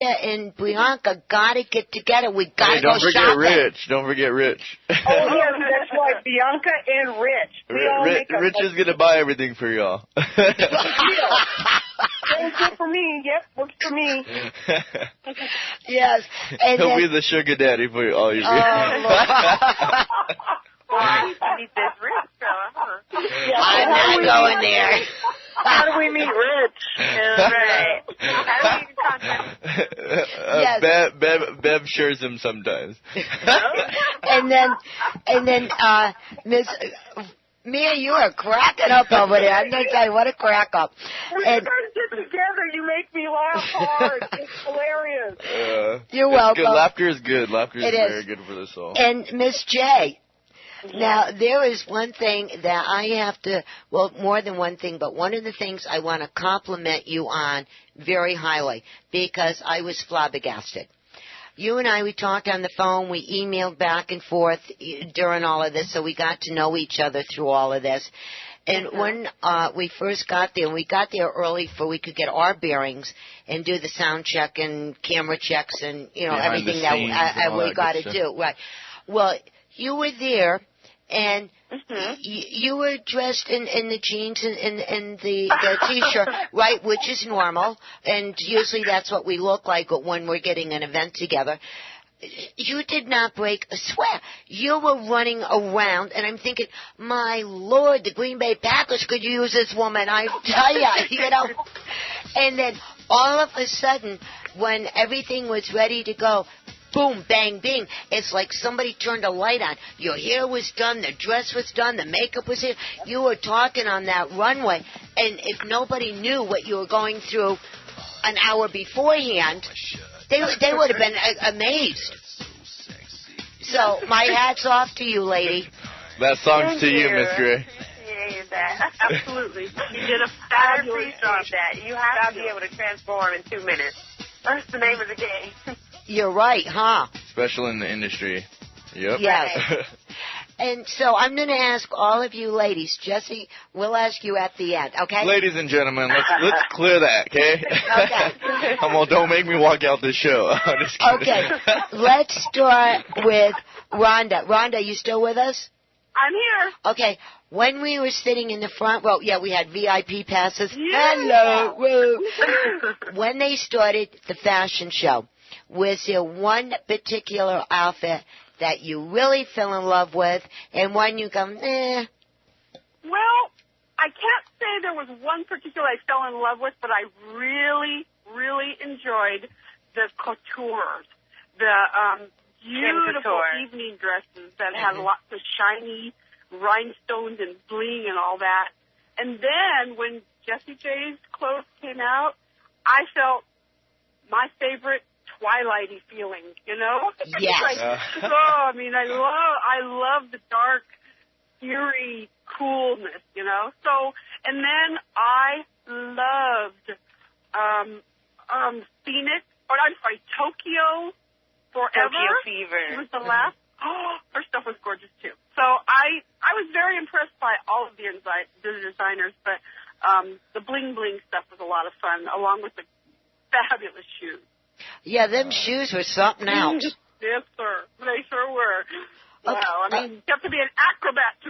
and Bianca gotta get together. We gotta go shopping. Don't forget Rich. Oh, yes, that's right. Bianca and Rich. Rich is going to buy everything for y'all. Sounds good for me. Yep, works for me. Yes. And He'll be the sugar daddy for all you. Meet this Rich fella, huh? Yeah, I'm not going there. How do we meet Rich? Right. How do we even contact Yes. Bev shares him sometimes. and then, Miss Mia, you are cracking up over there. I'm gonna tell you, what a crack up. When you guys get together, you make me laugh hard. It's hilarious. You're welcome. Good. Laughter is good. Laughter is It very is. good for the soul. And Miss J. Now, there is one thing that I have to, well, more than one thing, but one of the things I want to compliment you on very highly, because I was flabbergasted. You and I, we talked on the phone, we emailed back and forth during all of this, so we got to know each other through all of this. And when we first got there, and we got there early so we could get our bearings and do the sound check and camera checks and, you know, everything that we got to do. Right. Well, you were there, and you were dressed in the jeans and the T-shirt, right, which is normal, and usually that's what we look like when we're getting an event together. You did not break a sweat. You were running around, and I'm thinking, my Lord, the Green Bay Packers could use this woman, I tell you know. And then all of a sudden, when everything was ready to go, boom, bang, bing. It's like somebody turned a light on. Your hair was done, the dress was done, the makeup was here. You were talking on that runway, and if nobody knew what you were going through an hour beforehand, they would have been amazed. So my hat's off to you, lady. That song's to you, Miss Gray. Appreciate that. Absolutely. You did a fabulous job. That you have to be able to transform in 2 minutes. That's the name of the game. You're right, huh? Special in the industry. Yep. Yes. And so I'm going to ask all of you ladies. Jesse, we'll ask you at the end, okay? Ladies and gentlemen, let's clear that, okay? Okay. Come on, don't make me walk out this show. I'm just kidding. Okay. Let's start with Rhonda. Rhonda, you still with us? I'm here. Okay. When we were sitting in the front row, yeah, we had VIP passes. Yeah. Hello. Woo. When they started the fashion show, was there one particular outfit that you really fell in love with, and one you go, eh? Well, I can't say there was one particular I fell in love with, but I really, really enjoyed the coutures, the beautiful evening dresses that had lots of shiny rhinestones and bling and all that. And then when Jessie J's clothes came out, I felt my favorite Twilighty feeling, you know? Yes. Like, I mean, I love the dark, eerie coolness, you know? So, and then I loved, Phoenix, or I'm sorry, Tokyo Forever. Tokyo Fever. It was the last. Oh, her stuff was gorgeous too. So I was very impressed by all of the designers, but the bling bling stuff was a lot of fun, along with the fabulous shoes. Yeah, them shoes were something else. Yes, sir. They sure were. Okay. Wow. I mean, you have to be an acrobat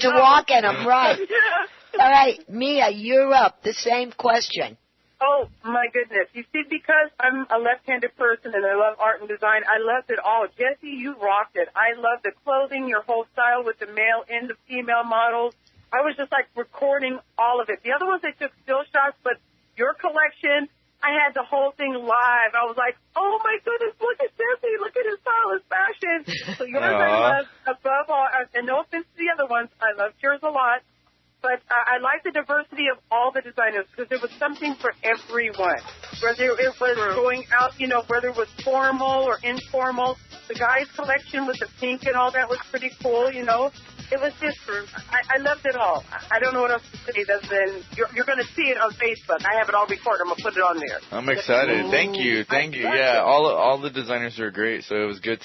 to walk in them, right? Yeah. All right, Mia, you're up. The same question. Oh, my goodness. You see, because I'm a left-handed person and I love art and design, I loved it all. Jessie, you rocked it. I love the clothing, your whole style with the male and the female models. I was just, like, recording all of it. The other ones, they took still shots, but your collection, I had the whole thing live. I was like, oh, my goodness, look at Jessie. Look at his style, his fashion. So yours I love above all. And no offense to the other ones. I loved yours a lot. But I like the diversity of all the designers because there was something for everyone. Whether it was going out, you know, whether it was formal or informal. The guys' collection with the pink and all that was pretty cool, you know. It was just, I loved it all. I don't know what else to say other than you're going to see it on Facebook. I have it all recorded. I'm going to put it on there. I'm excited. Thank you. Yeah, all the designers are great, so it was good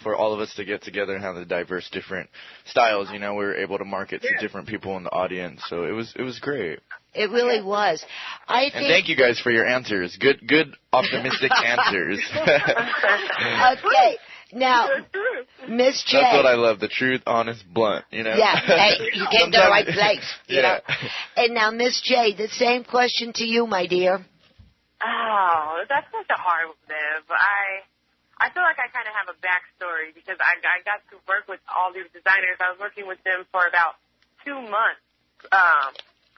for all of us to get together and have the diverse different styles. You know, we were able to market to different people in the audience, so it was great. It really was. I think. And thank you guys for your answers. Good, optimistic answers. Okay. Now, Miss J. That's what I love, the truth, honest, blunt, you know? Yeah, hey, you came to the right place, you know. And now, Miss J, the same question to you, my dear. Oh, that's such a hard one, Liv. I feel like I kind of have a backstory because I got to work with all these designers. I was working with them for about 2 months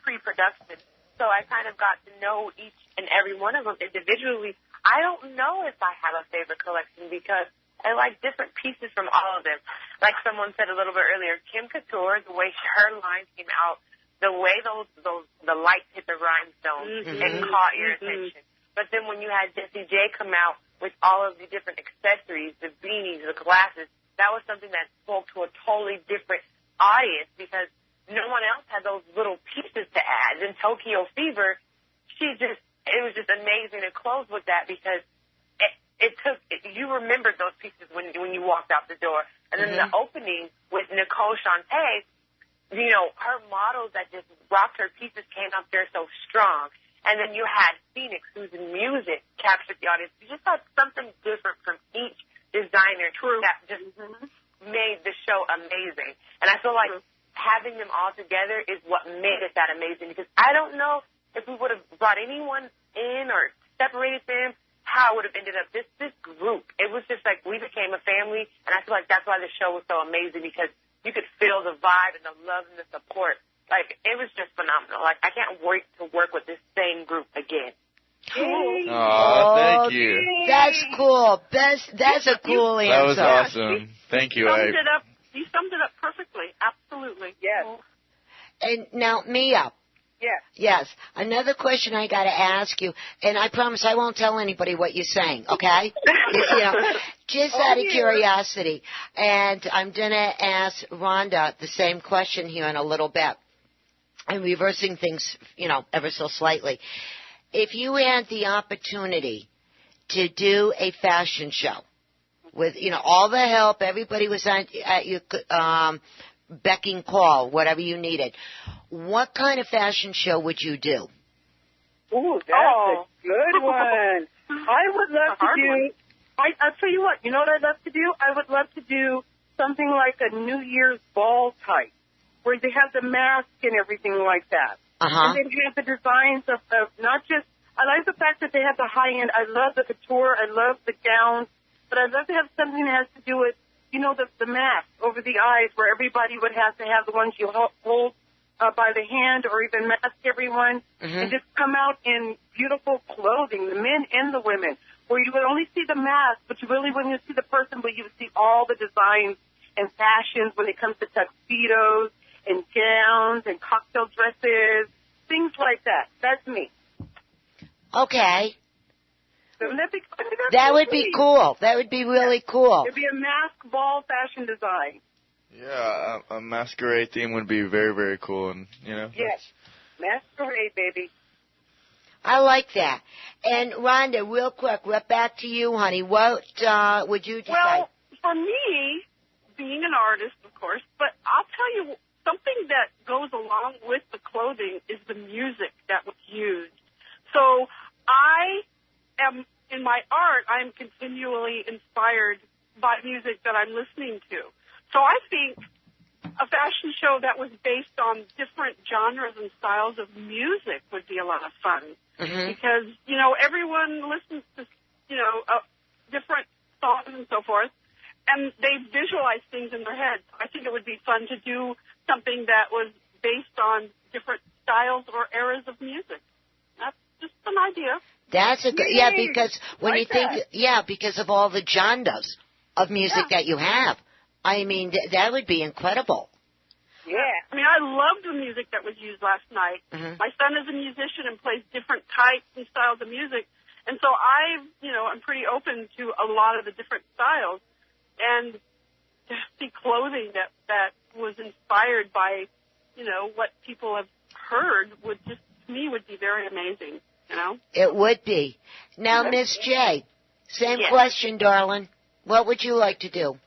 pre-production. So I kind of got to know each and every one of them individually. I don't know if I have a favorite collection because I like different pieces from all of them. Like someone said a little bit earlier, Kim Couture, the way her line came out, the way the lights hit the rhinestones and caught your attention. But then when you had Jessie J come out with all of the different accessories, the beanies, the glasses, that was something that spoke to a totally different audience because no one else had those little pieces to add. In Tokyo Fever, it was just amazing to close with that because you remembered those pieces when you walked out the door. And then the opening with Nicole Shante, you know, her models that just rocked her pieces came up there so strong. And then you had Phoenix, whose music captured the audience. You just had something different from each designer that just made the show amazing. And I feel like having them all together is what made it that amazing because I don't know if we would have brought anyone in or separated them, how it would have ended up. This group, it was just like we became a family, and I feel like that's why the show was so amazing because you could feel the vibe and the love and the support. Like, it was just phenomenal. Like, I can't wait to work with this same group again. Cool. Oh, thank you. That's cool. That's a cool answer. That was awesome. Thank you. You summed it up perfectly. Absolutely. Yes. And now, Mia. Yes. Yes. Another question I got to ask you, and I promise I won't tell anybody what you're saying, okay? Just out of curiosity. And I'm going to ask Rhonda the same question here in a little bit. I'm reversing things, ever so slightly. If you had the opportunity to do a fashion show with, all the help, everybody was at your beck and call, whatever you needed, what kind of fashion show would you do? Ooh, that's a good one. I would love to do, I'll tell you what, you know what I'd love to do? I would love to do something like a New Year's ball type, where they have the mask and everything like that. And they have the designs of not just, I like the fact that they have the high end. I love the couture. I love the gowns. But I'd love to have something that has to do with, the mask over the eyes, where everybody would have to have the ones you hold by the hand or even mask everyone and just come out in beautiful clothing, the men and the women, where you would only see the mask, but you really wouldn't see the person, but you would see all the designs and fashions when it comes to tuxedos and gowns and cocktail dresses, things like that. That's me. Okay. That would be cool. That would be really cool. It'd be a mask ball fashion design. Yeah, a masquerade theme would be very, very cool, and Yes, masquerade, baby. I like that. And Rhonda, real quick, we're back to you, honey. What would you decide? Well, for me, being an artist, of course, but I'll tell you something that goes along with the clothing is the music that was used. So in my art, I'm continually inspired by music that I'm listening to. So I think a fashion show that was based on different genres and styles of music would be a lot of fun. Because, everyone listens to, different songs and so forth, and they visualize things in their head. I think it would be fun to do something that was based on different styles or eras of music. That's just an idea. That's a good, because when you think, because of all the genres of music that you have. I mean, that would be incredible. Yeah. I mean, I loved the music that was used last night. My son is a musician and plays different types and styles of music. And so I'm pretty open to a lot of the different styles. And to see clothing that was inspired by, what people have heard would be very amazing, It would be. Now, Miss J, same question, darling. What would you like to do?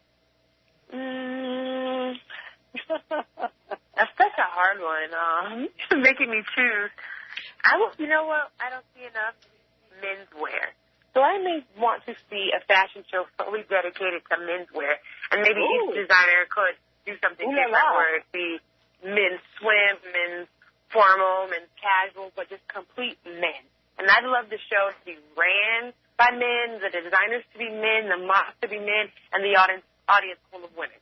That's such a hard one. Making me choose. You know what? I don't see enough menswear. So I may want to see a fashion show fully dedicated to menswear. And maybe each designer could do something different where it be men's swim, men's formal, men's casual, but just complete men. And I'd love the show to be ran by men, the designers to be men, the models to be men, and the audience full of women.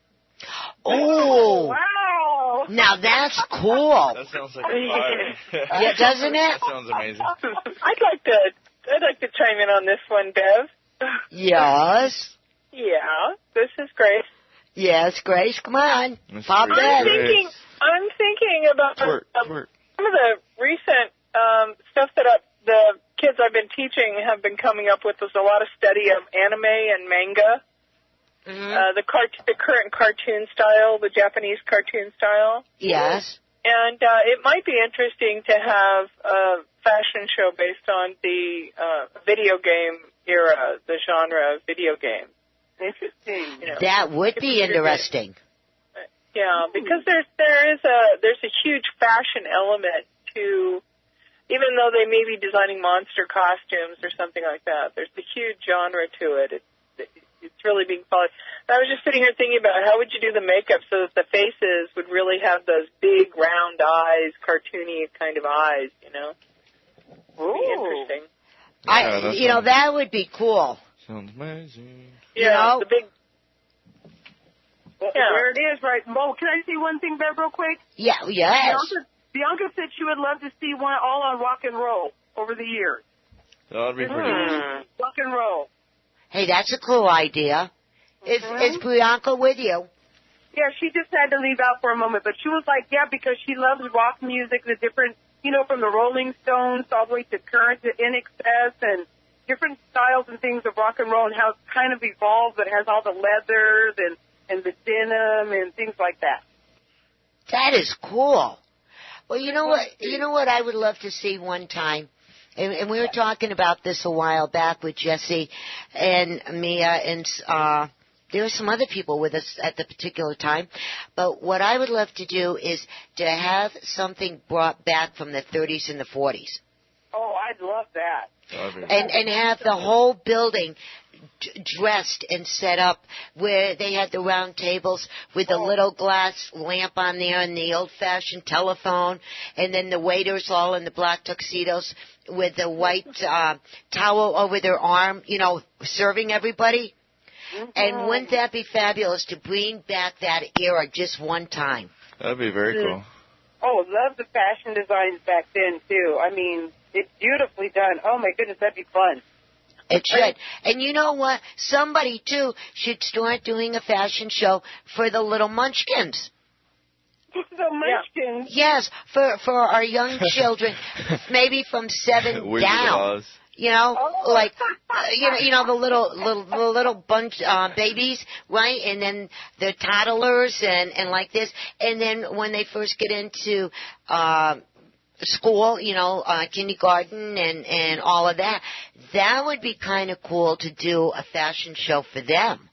Oh, wow. Now that's cool. That sounds like a fire. Yeah, doesn't it? That sounds amazing. I'd like to chime in on this one, Bev. Yes. Yeah, this is great. Yes, Grace, come on. That's Pop pretty that. great. I'm thinking about Twerk. some of the recent stuff that the kids I've been teaching have been coming up with. There's a lot of study of anime and manga. Mm-hmm. The current cartoon style, the Japanese cartoon style. Yes. And it might be interesting to have a fashion show based on the video game era, the genre of video games. Interesting. You know, That would be interesting. yeah, because there's a huge fashion element to, even though they may be designing monster costumes or something like that, there's a huge genre to it. It's really being followed. I was just sitting here thinking about how would you do the makeup so that the faces would really have those big round eyes, cartoony kind of eyes, you know? Would be interesting. That would be cool. Sounds amazing. Yeah, the big. Well, there it is, right? Mo, can I say one thing, Bev, real quick? Yeah, yes. Bianca said she would love to see one all on rock and roll over the years. That would be pretty good. Rock and roll. Hey, that's a cool idea. Is Bianca with you? Yeah, she just had to leave out for a moment, but she was like, yeah, because she loves rock music, the different, from the Rolling Stones all the way to current to NXS and different styles and things of rock and roll and how it's kind of evolved, but it has all the leathers and the denim and things like that. That is cool. Well, you know what? You know what I would love to see one time? And we were talking about this a while back with Jesse and Mia, and there were some other people with us at the particular time. But what I would love to do is to have something brought back from the 30s and the 40s. Oh, I'd love that. And have the whole building dressed and set up where they had the round tables with the little glass lamp on there and the old-fashioned telephone, and then the waiters all in the black tuxedos with the white towel over their arm, serving everybody. Mm-hmm. And wouldn't that be fabulous to bring back that era just one time? That'd be very cool. Oh, love the fashion designs back then, too. I mean, it's beautifully done. Oh, my goodness, that'd be fun. It should. And you know what? Somebody, too, should start doing a fashion show for the little munchkins. The munchkins? Yes, for our young children, maybe from 7 down. The little bunch babies, right? And then the toddlers and like this. And then when they first get into school, kindergarten and all of that, that would be kind of cool to do a fashion show for them.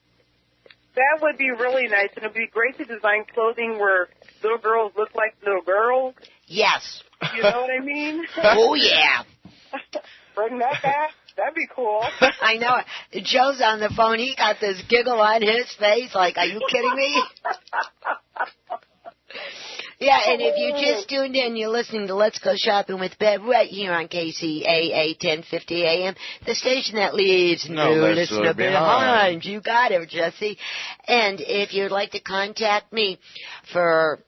That would be really nice, and it would be great to design clothing where little girls look like little girls. Yes. You know what I mean? Oh, yeah. Bring that back. That'd be cool. I know it. Joe's on the phone. He got this giggle on his face like, are you kidding me? Yeah, and if you just tuned in, you're listening to Let's Go Shopping with Bev right here on KCAA 1050 AM, the station that leaves no listener behind. You got it, Jesse. And if you'd like to contact me for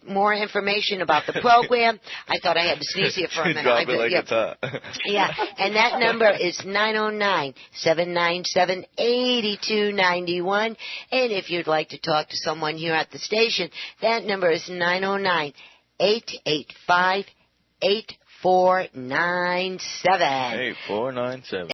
more information about the program, I thought I had to sneeze here for a minute. Drop it like it's hot. Yeah, and that number is 909-797-8291. And if you'd like to talk to someone here at the station, that number is 909-885-8497. 8497.